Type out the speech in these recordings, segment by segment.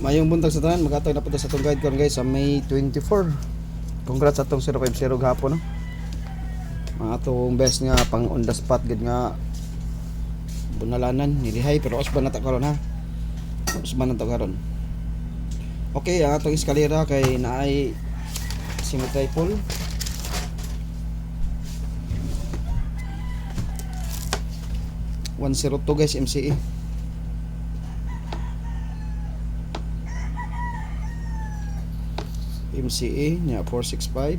Mayong buntag sa tanan, magatag na punta sa itong guide karon guys sa May 24. Congrats sa itong 050 gahapon no. Mga atong best nga pang on the spot gid nga bunalanan nilihay pero usban na ta karon ha. Usban na ta karon. Okay, ang atong eskalera kay naay symmetry pole. $102 guys MCE. MCE nya 465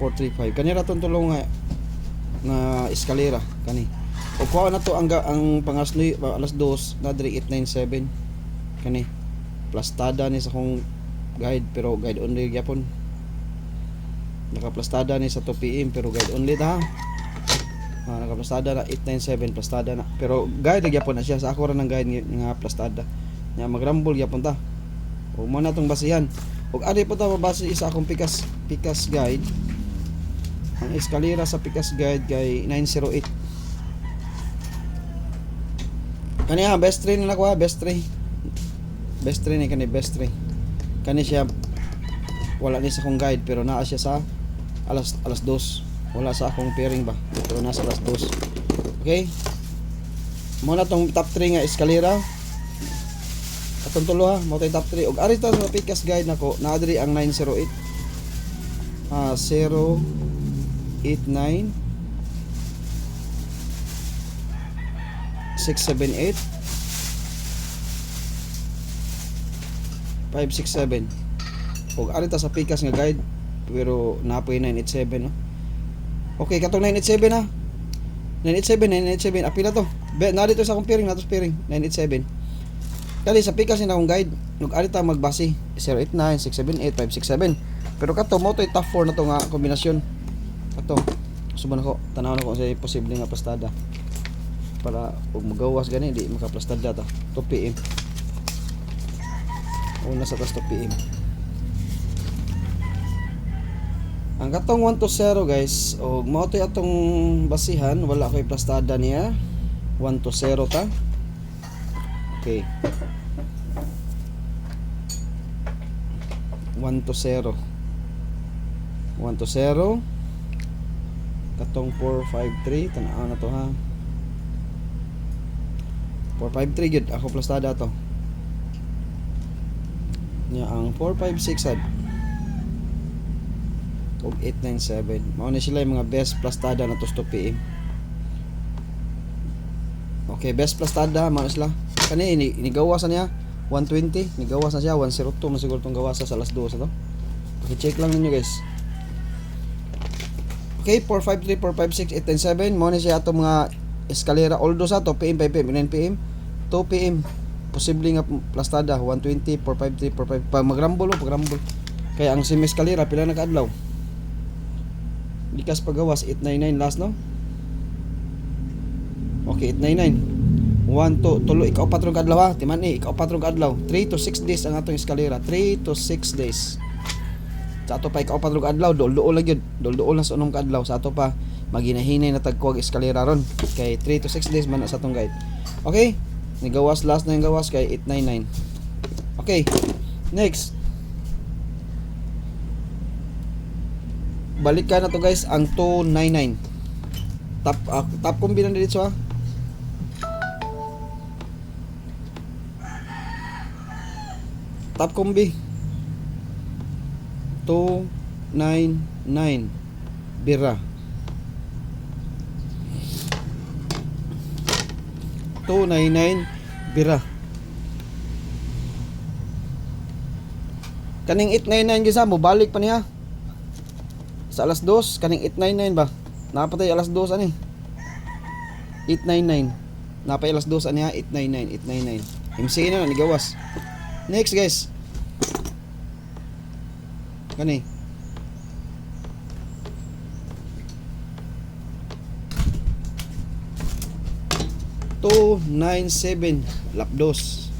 435 kanira tong tulong nga eskalera kani o kuha na to ang pangasnoy alas 2 na diri 897 kani plastada ni sa kong guide pero guide only gyapon nakaplastada ni sa 2 PM pero guide only ta nakaplastada na 897 plastada na pero guide gyapon na siya sa ako ra ng guide nga plastada nya magrambol gyapon ta. O mo na tong basihan. Ug ari po ta mabase isa akong pikas guide. Ang eskalera sa pikas guide kay 908. Kani best train na nakuha, best train. Best train ni kani best train. Kani siya wala ni sa akong guide pero naa siya sa alas 2. Wala sa akong pairing ba pero nasa alas 2. Okay? Mo na tong top 3 nga eskalera. Atong tulo ha, mo tay top 3 ug ari ta sa pikas guide nako naa diri ang 908 089 678 567 ug ari ta sa pikas nga guide pero napoy 987 no. Okay, katong 987 ha. 987 apila to. Na dito sa akong pairing natos pairing 987. Kali sa pikas na akong guide, nag-ari ta magbase 089, 678, 567. Pero kato mo to top 4 na to nga kombinasyon. Kato. Suban ako, tanaw na ko sa posible nga plastada. Para ug magawas gani di makaplastada ta. 2 PM. Una sa tas 2 PM. Ang katong 120 guys, og mao to atong basihan, wala koy plastada niya. 120 ta. Okay. 120 katong 453 tanaw na to ha 453 gud ako plastada to nya ang 456 sad ug 897 mao na sila yung mga best plastada na to 2 PM. Okay, best plastada mao sila kani inigawasan niya 120 nigawas na siya 102 man siguro tong gawas sa alas 2 to. I-check lang ninyo guys. Okay, 453 456 897 mo ni siya ato mga eskalera although sa to PM 5 PM 9 PM 2 PM posible nga plastada 120 453 455 pag magrambol kaya ang sim eskalera pila na kaadlaw likas paggawas 899 last no. Okay, 899 1 to tulo ikaw patrong kadlaw ha timan ikaw patrong kadlaw 3 to 6 days ang atong eskalera 3 to 6 days sa ato pa ikaw patrong kadlaw dol-dol lang yun dol-dol lang sa unom kadlaw sa ato pa maginahinay na tagkuwag eskalera ron kay 3 to 6 days man na sa atong guide. Okay, nigawas last na yung gawas kay 899. Okay, next balik ka na to guys ang 299 top kombinan dito ha. Top kombi 299 bira 299 bira kaning 899 gisa mo balik pa niya sa alas 2 kaning 899 ba napatay alas 2 ani 899 napay alas 2 ani ha 899 MC na nigawas. Next guys. Kani. 297 lapdos.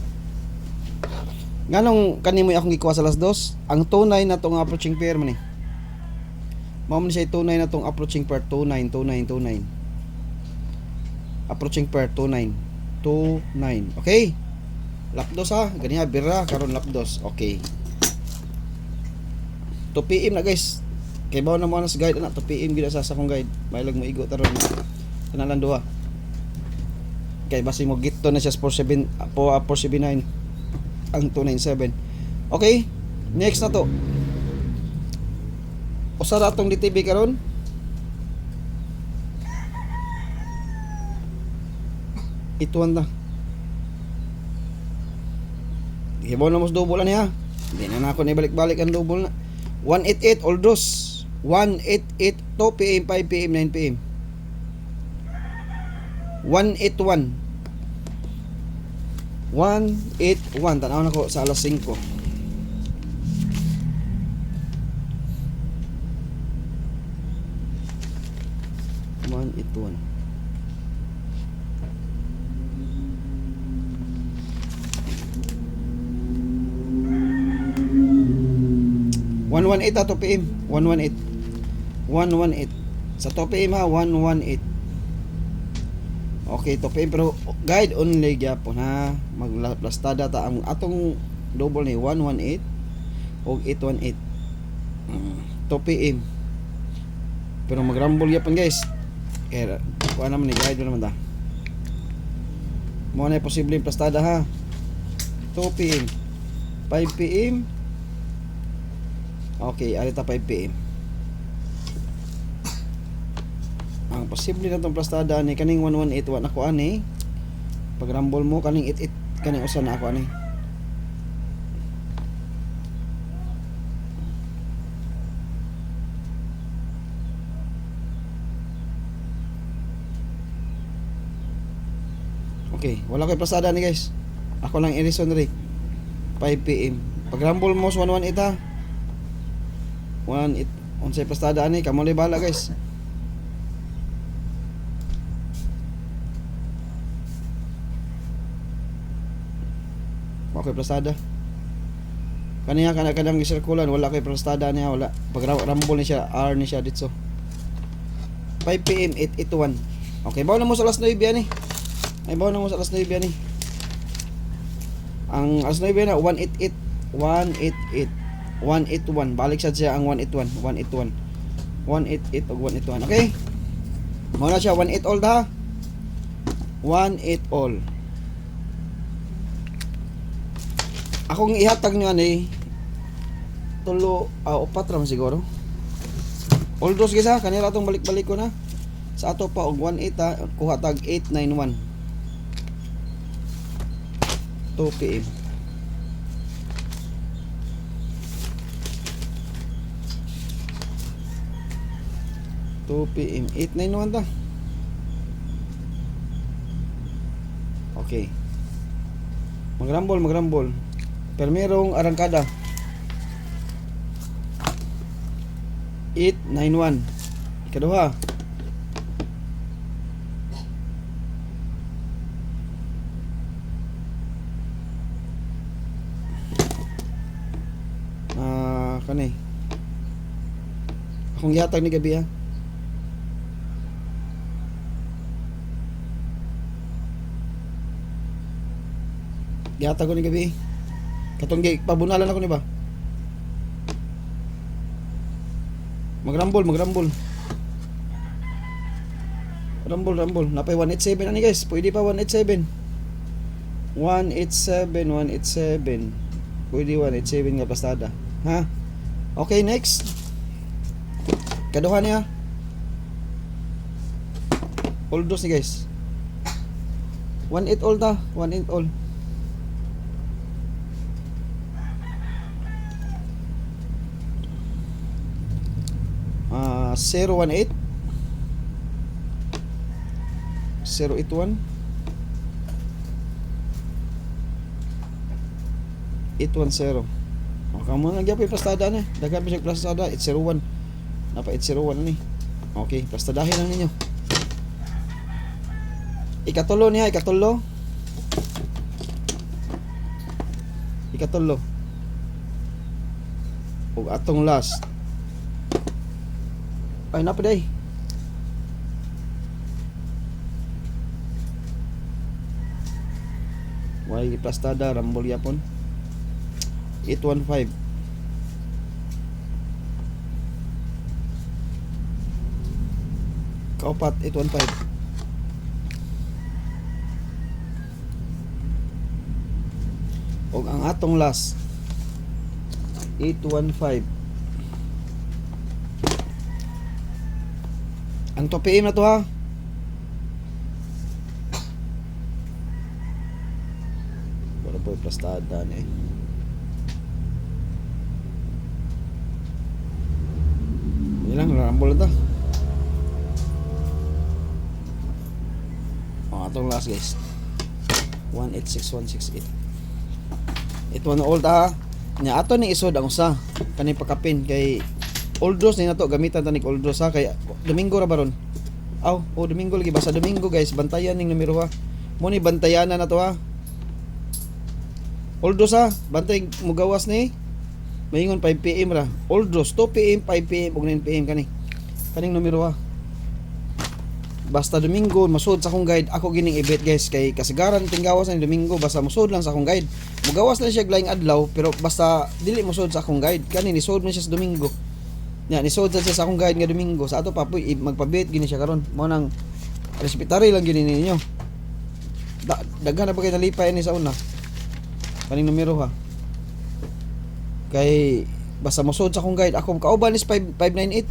Nganong kanimo akong gikuha sa alas 2? Ang 29 na tong approaching pair man eh. Mao man siya 29 na tong approaching pair 29. Approaching pair 29. Okay? Lapdos ha, ganiha bira karon lapdos. Okay. 2 PM na guys. Kay bawo na mo na sa guide ana 2 PM gid sa akong guide. Mailag mo igo taron na. Kanalan duha. Kay basi mo gitto na siya sa 479 ang 297. Okay. Next na to. Usa ra tong DTV karon. Ituan na. Hibaw na mas double na niya. Hindi na ako balik-balik ang double na. 188 Oldros. 188 2 PM, 5 PM, 9 PM. 181. 181. Tanaw na ko sa alas 5. One one eight 2 PM 118 118 sa 2 PM ha 118. Okay 2 PM pero guide only gyapon ha maglastada ta ang atong double ni 118 o 818 2 PM pero magrambol gyapon guys kaya kuha naman ni guide naman ta mo na posibleng plastada ha 2 PM 5 PM. Okay, alita 5 PM. Ang posible na itong plastada ni kaning 1181 ako ani. Pag rumble mo kaning 88 kaning usa na ako ani. Okay, wala koy plastada ni guys. Ako lang i-reason rin 5 PM. Pag rumble mo sa 118 ha. 1 unsay plastada ani kamo ni bala guys. Okay plastada. Kaniya kanang gisirkulan wala kay plastada niya wala. Pag rumble ni siya R ni siya dito. 5 PM 881. Okay, bawo na mo sa alas 9 ani. Ay bawo na mo sa alas 9 ani. Ang alas 9 na 188 188 181 balik siya ang 181 181 188 o 181. Okay mo na siya 18 all ha 18 all. Akong ihatag nyo ani tulo upat ram siguro all dos gisa kanila tong balik-balik ko na sa ato pa og 18 ha kuha tag 891 2 PM. 2 PM 891 ta. Okay. Magrambol. Pero merong arangkada. 891. Ikaduha. Kanay. Akong gihatag ni gabi ha. Gihatag ko ni gabi. Katong pabunalan ako ni ba? Magrambol. Rambol. Napay 187 ani guys. Pwede pa 187. 187. Pwede 187 nga pastada. Ha? Okay, next. Kaduha niya. All dos ni guys. 18 all ta. 18 all. 018 081 810. Kamo na gyapon pastada na. Daghan pa siya pastada 801. Napa 801 ni. Okay, pastadahin lang ninyo. Ikatulo niya, ikatulo. Ug atong last. Ay napa day. Way plastada rambol yapon. 815. Kaupat 815. Og ang atong last 815. Ang 2 PM na to ha. Wala po plastada na eh. Ilang rambol na to. Atong last guys 186168. Ito na old ha nya ato ni isod ang usa kani pakapin kay old dos ni nato gamitan tanig old dos ha kay Domingo ra baron Domingo lagi basta Domingo guys bantayan ning numero ha mo ni bantayan na to ha old dos ha bantay mo gawas ni maingon 5 PM ra old dos 2 PM 5 PM ug 9 PM kaning numero ha basta Domingo masud sa akong guide ako gining ibit guys kay kasagaran tinggawas ni Domingo basta musud lang sa akong guide mugawas na siya laing adlaw pero basta dili musud sa akong guide kani nisud man siya sa Domingo nya nisud siya sa akong guide nga Domingo sa ato papoy magpabit gini siya karon mo nang respetary lang gini ninyo daghan na ba kay nalipay ni sa una kaning numero ha kay basta musud sa akong guide ako kauban is 598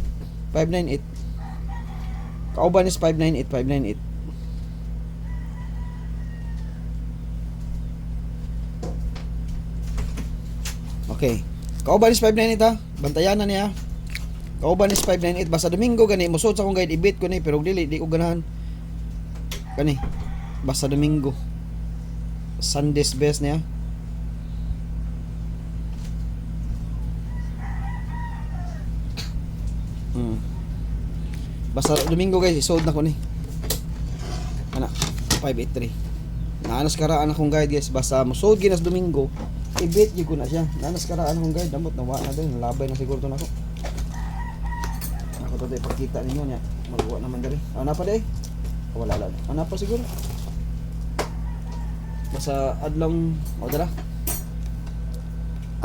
kauban is 598. Okay. Kauban is 598 ha. Bantayan na niya. Kauban is 598 basta Domingo gani musod sa akong guide ibit ko ni pero di ko ganahan. Kani. Basta Domingo. Sunday's best niya. Basta Domingo guys, isold na ko ni. Ana, 583. Naanas karaan akong guide guys, basta mosold ginas Domingo, ibit gyud ko na siya. Naanas karaan akong guide, damot na wa na din, labay na siguro to nako. Ako to ipakita ninyo nya. Magwa naman diri. Ana pa day? Wala lang. Ana pa siguro. Basta adlaw o dara.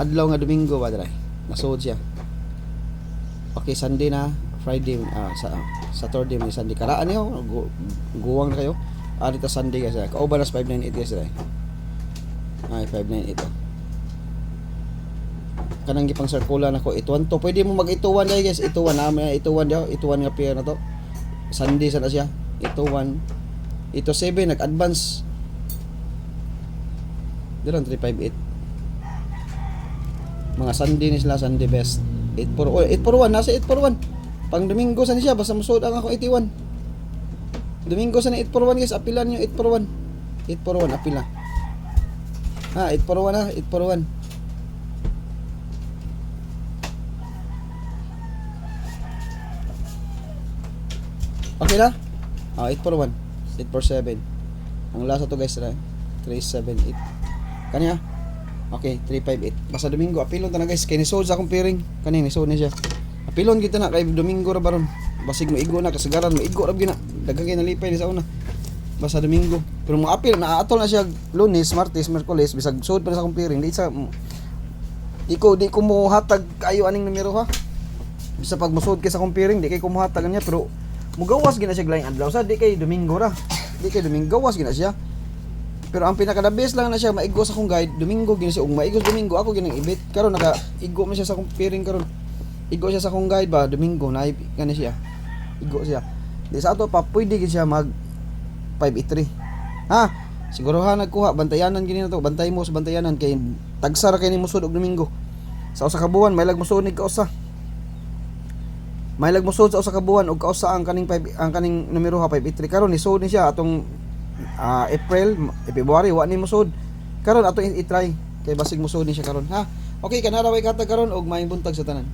Adlaw nga Domingo ba dira? Nasold siya. Okay, Sunday na. Friday sa Saturday may Sunday karaan niyo guwang na kayo dito Sunday guys kauban nas 598 guys ay 598 kanang gipang circular nako ituan to pwede mo mag-ituan guys ituan na ituan daw ituan nga pair na to Sunday sa na siya ituan ito 7 nag-advance dilan 358 mga Sunday ni sila Sunday best 841 nasa 841 pang Domingo sa ni siya basta musod ang ako 81 Domingo sa ni 841 guys apilan nyo 841 apila 841 ha 841 okay na 841 847 ang last to guys 378 kanya okay 358 basta Domingo apilon ta na guys kay ni sold sa akong pairing kani ni sold ni siya apilon kita na kay Domingo ra baron basig mo igo na kasagaran mo igo ra gina daghang kay nalipay ni sa una basta Domingo pero mo apil na atol na siya Lunes, Martes, Miyerkules bisag sud pa sa akong pairing di ko mo hatag kayo aning numero ha bisa pag musud kay sa akong pairing di kay ko mo hatag niya pero mugawas gina siya laing adlaw sa di kay Domingo ra di kay Domingo gawas gina siya pero ang pinaka the best lang na siya maigo sa akong guide Domingo gina siya ug maigo Domingo ako ginang ibit karon naka igo man siya sa akong pairing karon igo siya sa akong guide ba Domingo na gani siya igo siya di sa ato pa pwede gid siya mag 583 ha siguro ha nagkuha bantayanan gini na to bantay mo sa bantayanan kay tagsara kay ni musud og Domingo sa usa ka buwan may lag musud ni kausa may lag musud sa usa ka buwan og kausa ang kaning numero ha 583 karon ni sud ni siya atong April February wa ni musud karon ato i-try kay basig musud ni siya karon ha okay kanara way katag karon og may buntag sa tanan.